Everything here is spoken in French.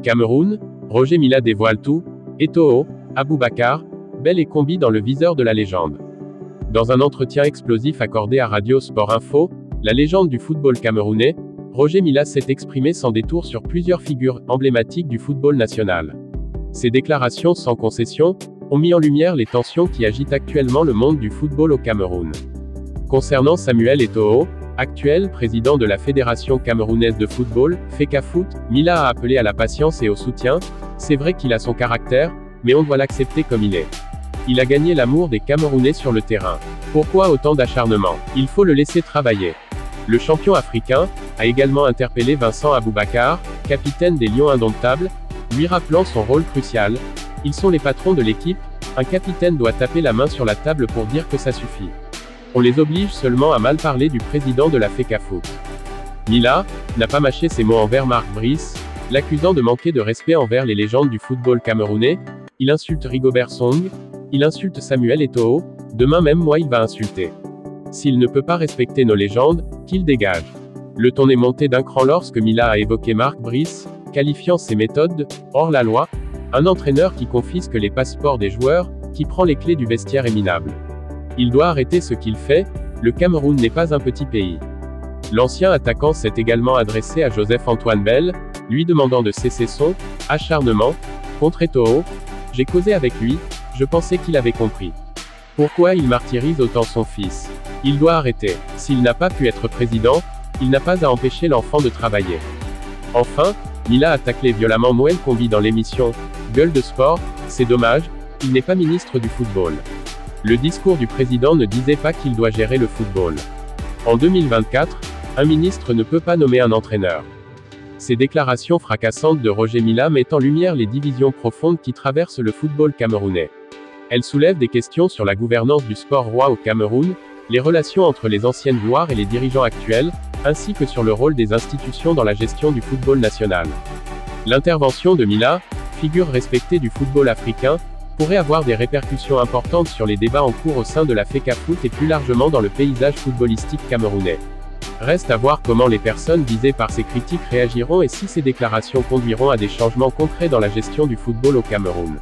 Cameroun, Roger Mila dévoile tout, Eto'o, Aboubakar, Bell et Combi dans le viseur de la légende. Dans un entretien explosif accordé à Radio Sport Info, la légende du football camerounais, Roger Mila s'est exprimé sans détour sur plusieurs figures emblématiques du football national. Ses déclarations sans concession ont mis en lumière les tensions qui agitent actuellement le monde du football au Cameroun. Concernant Samuel Eto'o, actuel président de la Fédération camerounaise de football, FECAFOOT, Mila a appelé à la patience et au soutien. C'est vrai qu'il a son caractère, mais on doit l'accepter comme il est. Il a gagné l'amour des Camerounais sur le terrain. Pourquoi autant d'acharnement? Il faut le laisser travailler. Le champion africain a également interpellé Vincent Aboubakar, capitaine des Lions indomptables, lui rappelant son rôle crucial. Ils sont les patrons de l'équipe, un capitaine doit taper la main sur la table pour dire que ça suffit. On les oblige seulement à mal parler du président de la FECAFOOT. Mila n'a pas mâché ses mots envers Marc Brice, l'accusant de manquer de respect envers les légendes du football camerounais. Il insulte Rigobert Song, il insulte Samuel Eto'o, demain même moi il va insulter. S'il ne peut pas respecter nos légendes, qu'il dégage. Le ton est monté d'un cran lorsque Mila a évoqué Marc Brice, qualifiant ses méthodes de hors la loi, un entraîneur qui confisque les passeports des joueurs, qui prend les clés du vestiaire est minable. Il doit arrêter ce qu'il fait, le Cameroun n'est pas un petit pays. L'ancien attaquant s'est également adressé à Joseph-Antoine Bell, lui demandant de cesser son acharnement contre Eto'o. J'ai causé avec lui, je pensais qu'il avait compris. Pourquoi il martyrise autant son fils? Il doit arrêter. S'il n'a pas pu être président, il n'a pas à empêcher l'enfant de travailler. Enfin, Mila a taclé violemment Moël Combi dans l'émission Gueule de Sport. C'est dommage, il n'est pas ministre du football. Le discours du président ne disait pas qu'il doit gérer le football. En 2024, un ministre ne peut pas nommer un entraîneur. Ces déclarations fracassantes de Roger Mila mettent en lumière les divisions profondes qui traversent le football camerounais. Elles soulèvent des questions sur la gouvernance du sport roi au Cameroun, les relations entre les anciennes gloires et les dirigeants actuels, ainsi que sur le rôle des institutions dans la gestion du football national. L'intervention de Mila, figure respectée du football africain, pourrait avoir des répercussions importantes sur les débats en cours au sein de la FECAFOOT et plus largement dans le paysage footballistique camerounais. Reste à voir comment les personnes visées par ces critiques réagiront et si ces déclarations conduiront à des changements concrets dans la gestion du football au Cameroun.